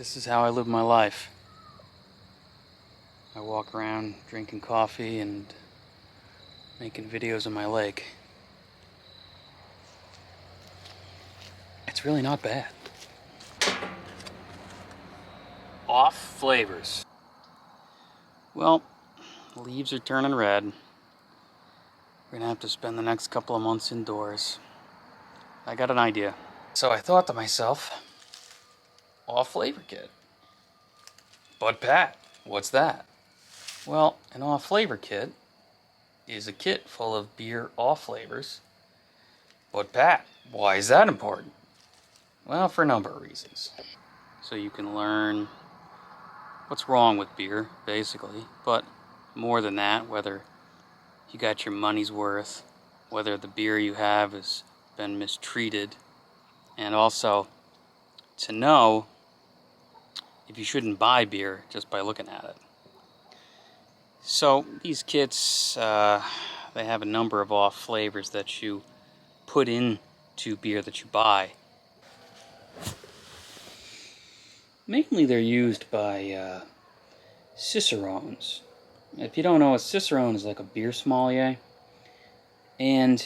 This is how I live my life. I walk around drinking coffee and making videos of my lake. It's really not bad. Off flavors. Well, the leaves are turning red. We're gonna have to spend the next couple of months indoors. I got an idea. So I thought to myself, off flavor kit. But Pat, what's that? Well, an off flavor kit is a kit full of beer off flavors. But Pat, why is that important? Well, for a number of reasons. So you can learn what's wrong with beer, basically, but more than that, whether you got your money's worth, whether the beer you have has been mistreated, and also to know if you shouldn't buy beer just by looking at it. So these kits, they have a number of off flavors that you put into beer that you buy. Mainly they're used by cicerones. If you don't know, a cicerone is like a beer sommelier. And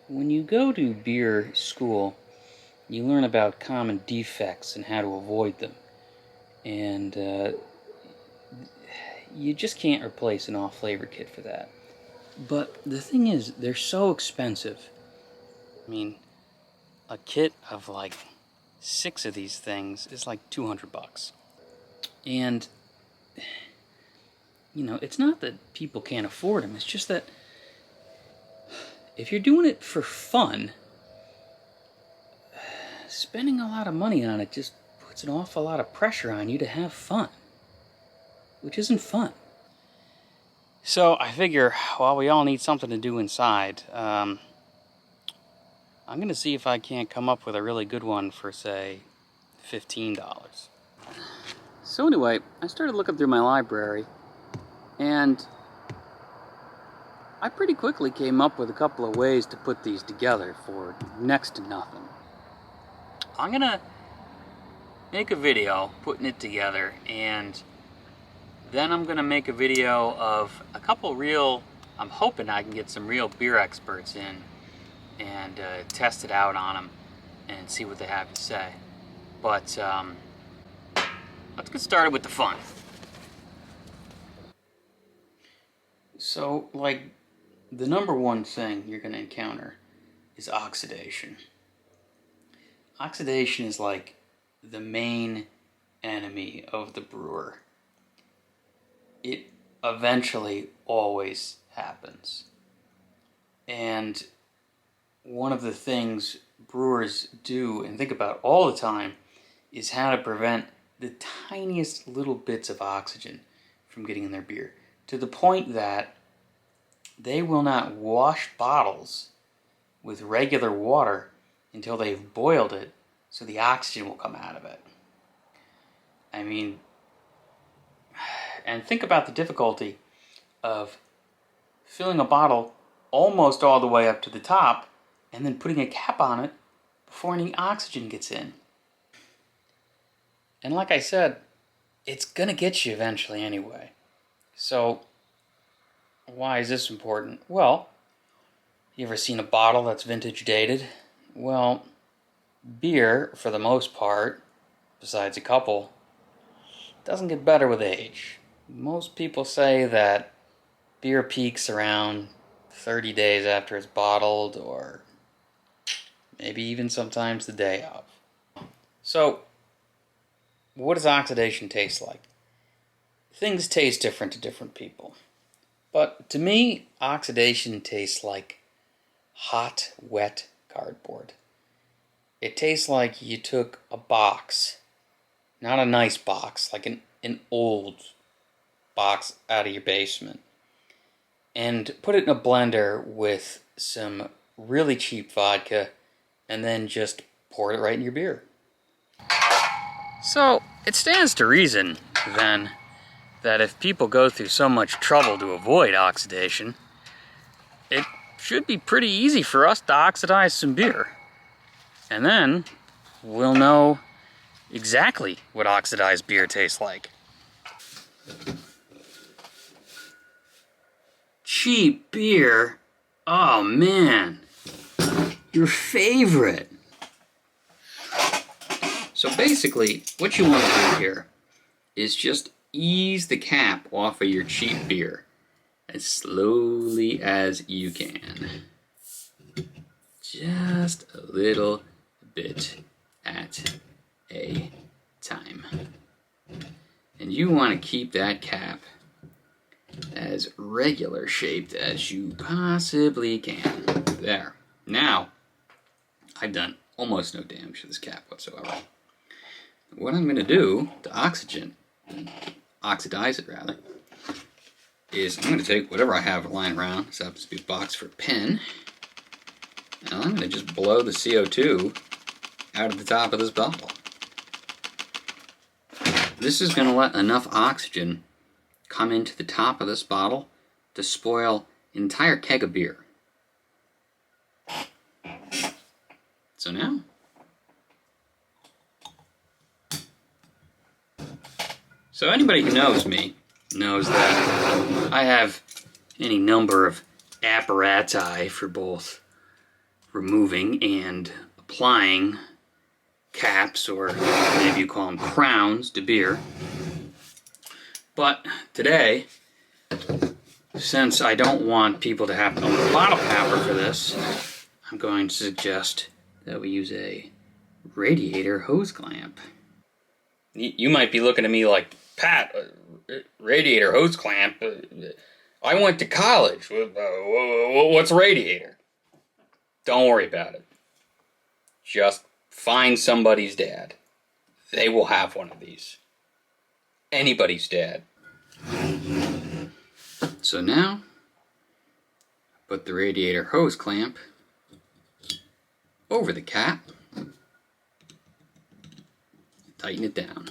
when you go to beer school, you learn about common defects and how to avoid them. And you just can't replace an off-flavor kit for that. But the thing is, they're so expensive. I mean, a kit of like 6 of these things is like $200. And, you know, it's not that people can't afford them. It's just that if you're doing it for fun, spending a lot of money on it just puts an awful lot of pressure on you to have fun, which isn't fun. So I figure, while we all need something to do inside, I'm going to see if I can't come up with a really good one for, say, $15. So anyway, I started looking through my library, and I pretty quickly came up with a couple of ways to put these together for next to nothing. I'm going to make a video putting it together, and then I'm going to make a video of a couple real, I'm hoping I can get some real beer experts in and test it out on them and see what they have to say. But let's get started with the fun. So, like, the number one thing you're going to encounter is oxidation. Oxidation is like the main enemy of the brewer. It eventually always happens. And one of the things brewers do and think about all the time is how to prevent the tiniest little bits of oxygen from getting in their beer, to the point that they will not wash bottles with regular water until they've boiled it so the oxygen will come out of it. I mean, and think about the difficulty of filling a bottle almost all the way up to the top and then putting a cap on it before any oxygen gets in. And like I said, it's gonna get you eventually anyway. So, why is this important? Well, you ever seen a bottle that's vintage dated? Well, beer, for the most part, besides a couple, doesn't get better with age. Most people say that beer peaks around 30 days after it's bottled, or maybe even sometimes the day of. So, what does oxidation taste like? Things taste different to different people. But to me, oxidation tastes like hot, wet cardboard. It tastes like you took a box, not a nice box, like an old box out of your basement, and put it in a blender with some really cheap vodka, and then just pour it right in your beer. So, it stands to reason, then, that if people go through so much trouble to avoid oxidation, it should be pretty easy for us to oxidize some beer. And then we'll know exactly what oxidized beer tastes like. Cheap beer? Oh man, your favorite. So basically, what you want to do here is just ease the cap off of your cheap beer as slowly as you can. Just a little bit at a time. And you want to keep that cap as regular shaped as you possibly can. There. Now, I've done almost no damage to this cap whatsoever. What I'm going to do to oxidize it rather, is I'm going to take whatever I have lying around, this happens to be a box for a pen, and I'm going to just blow the CO2 out of the top of this bottle. This is going to let enough oxygen come into the top of this bottle to spoil an entire keg of beer. So now, so anybody who knows me knows that I have any number of apparati for both removing and applying caps, or maybe you call them crowns, to beer. But today, since I don't want people to have to own a bottle capper for this, I'm going to suggest that we use a radiator hose clamp. You might be looking at me like, Pat, radiator hose clamp? I went to college. What's a radiator? Don't worry about it. Just find somebody's dad. They will have one of these. Anybody's dad. So now, put the radiator hose clamp over the cap. Tighten it down.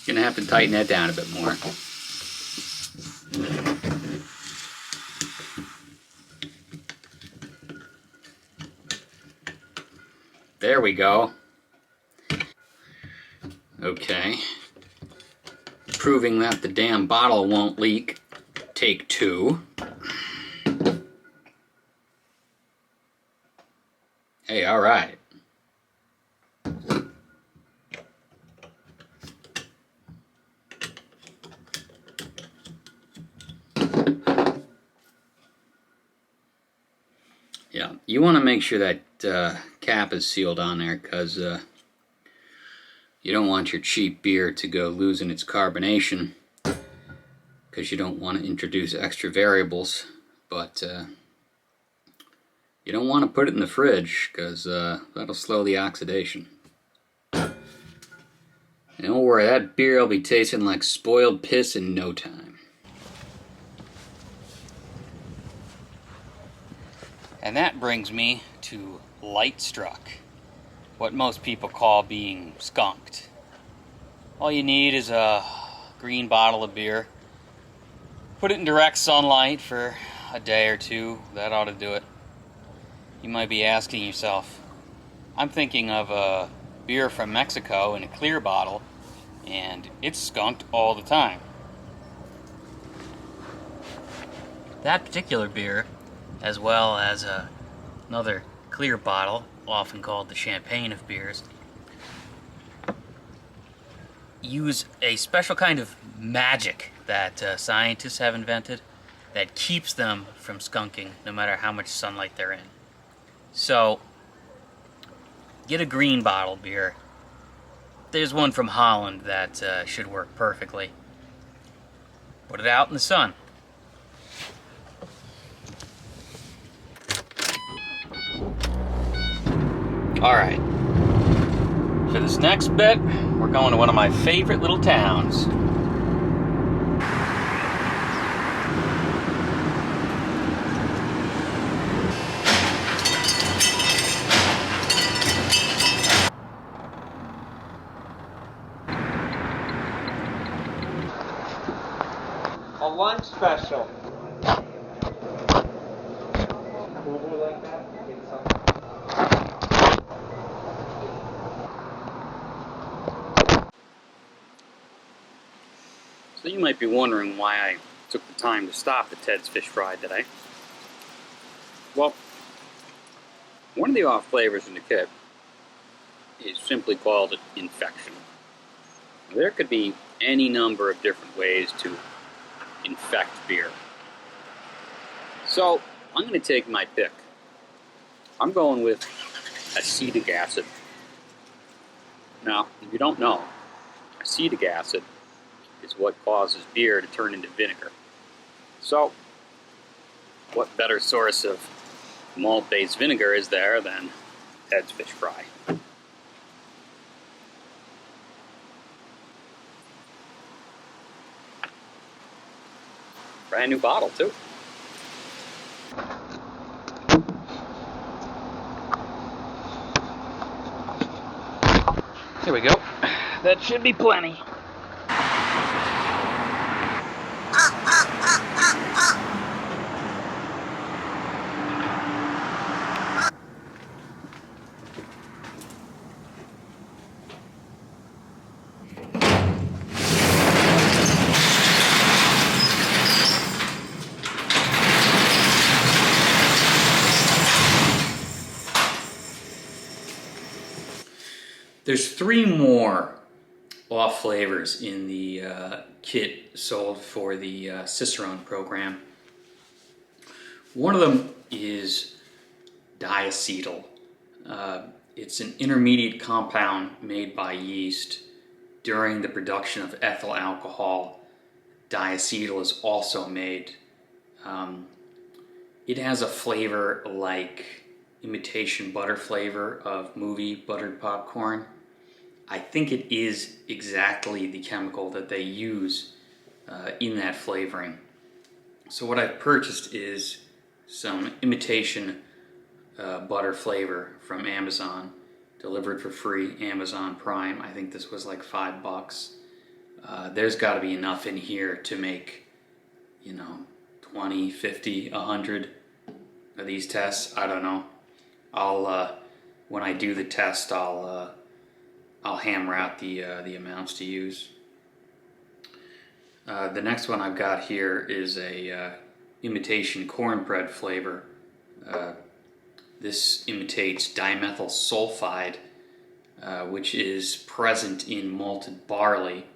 Gonna have to tighten that down a bit more. There we go. Okay. Proving that the damn bottle won't leak. Take 2. Hey, all right. Yeah, you want to make sure that cap is sealed on there, because you don't want your cheap beer to go losing its carbonation, because you don't want to introduce extra variables. But you don't want to put it in the fridge, because that'll slow the oxidation. And don't worry, that beer will be tasting like spoiled piss in no time. And that brings me to light struck, what most people call being skunked. All you need is a green bottle of beer. Put it in direct sunlight for a day or two. That ought to do it. You might be asking yourself, I'm thinking of a beer from Mexico in a clear bottle, and it's skunked all the time. That particular beer, as well as another clear bottle, often called the champagne of beers, use a special kind of magic that scientists have invented that keeps them from skunking no matter how much sunlight they're in. So, get a green bottle beer. There's one from Holland that should work perfectly. Put it out in the sun. Alright, for this next bit, we're going to one of my favorite little towns. A lunch special. So you might be wondering why I took the time to stop at Ted's Fish Fry today. Well, one of the off flavors in the kit is simply called infection. There could be any number of different ways to infect beer. So I'm going to take my pick. I'm going with acetic acid. Now, if you don't know, acetic acid is what causes beer to turn into vinegar. So, what better source of malt-based vinegar is there than Ted's Fish Fry? Brand new bottle, too. Here we go. That should be plenty. There's 3 more off flavors in the kit sold for the Cicerone program. One of them is diacetyl. It's an intermediate compound made by yeast during the production of ethyl alcohol. Diacetyl is also made. It has a flavor like imitation butter flavor of movie buttered popcorn. I think it is exactly the chemical that they use in that flavoring. So what I've purchased is some imitation butter flavor from Amazon, delivered for free, Amazon Prime. I think this was like $5. There's got to be enough in here to make, 20, 50, 100 of these tests. I don't know. I'll when I do the test, I'll hammer out the amounts to use. The next one I've got here is a imitation cornbread flavor. This imitates dimethyl sulfide, which is present in malted barley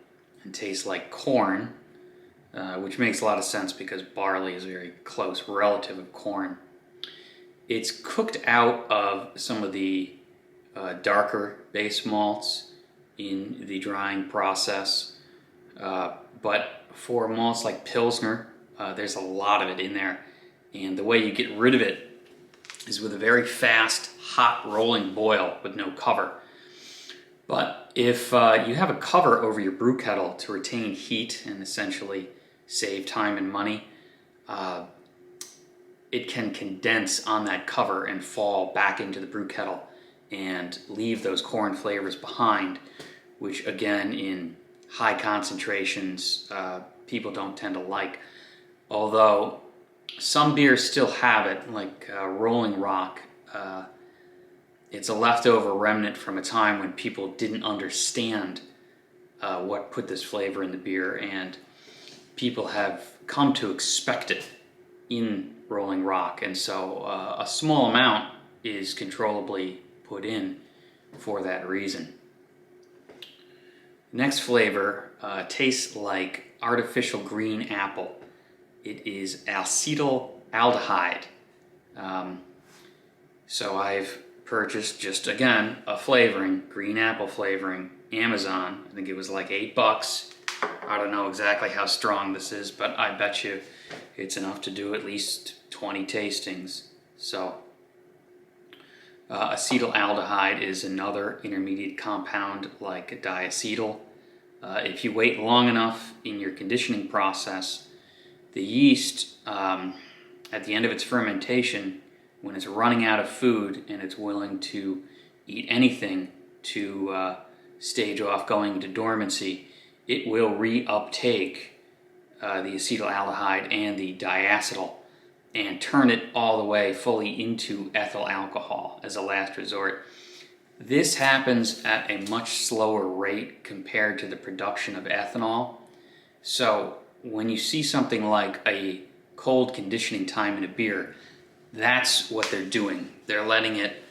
and tastes like corn, which makes a lot of sense because barley is a very close relative of corn. It's cooked out of some of the darker base malts in the drying process, but for malts like Pilsner, there's a lot of it in there, and the way you get rid of it is with a very fast, hot rolling boil with no cover. But if you have a cover over your brew kettle to retain heat and essentially save time and money, it can condense on that cover and fall back into the brew kettle and leave those corn flavors behind, which again in high concentrations people don't tend to like. Although some beers still have it, like Rolling Rock. It's a leftover remnant from a time when people didn't understand what put this flavor in the beer, and people have come to expect it in Rolling Rock, and so a small amount is controllably put in for that reason. Next flavor tastes like artificial green apple. It is acetaldehyde. So I've purchased just again a flavoring, green apple flavoring, Amazon. I think it was like $8. I don't know exactly how strong this is, but I bet you it's enough to do at least 20 tastings. So acetaldehyde is another intermediate compound like diacetyl. If you wait long enough in your conditioning process, the yeast, at the end of its fermentation, when it's running out of food and it's willing to eat anything to stage off going into dormancy, it will reuptake the acetaldehyde and the diacetyl and turn it all the way fully into ethyl alcohol as a last resort. This happens at a much slower rate compared to the production of ethanol, So when you see something like a cold conditioning time in a beer, that's what they're doing. They're letting it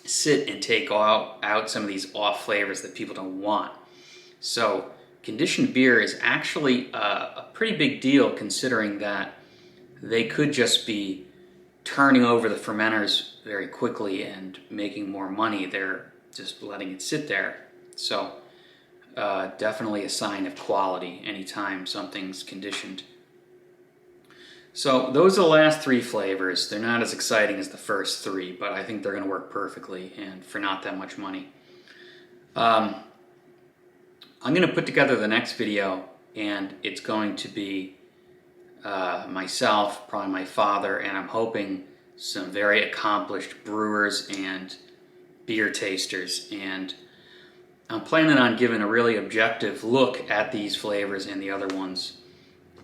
sit and take out some of these off flavors that people don't want. So conditioned beer is actually a pretty big deal, considering that they could just be turning over the fermenters very quickly and making more money. They're just letting it sit there. So definitely a sign of quality anytime something's conditioned. So those are the last three flavors. They're not as exciting as the first three, but I think they're going to work perfectly and for not that much money. I'm going to put together the next video, and it's going to be myself, probably my father, and I'm hoping some very accomplished brewers and beer tasters. And I'm planning on giving a really objective look at these flavors and the other ones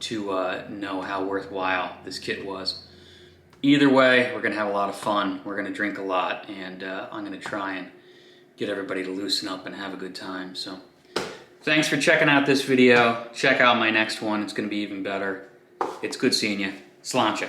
to know how worthwhile this kit was. Either way, we're going to have a lot of fun. We're going to drink a lot, and I'm going to try and get everybody to loosen up and have a good time. So thanks for checking out this video. Check out my next one. It's going to be even better. It's good seeing you. Sláinte.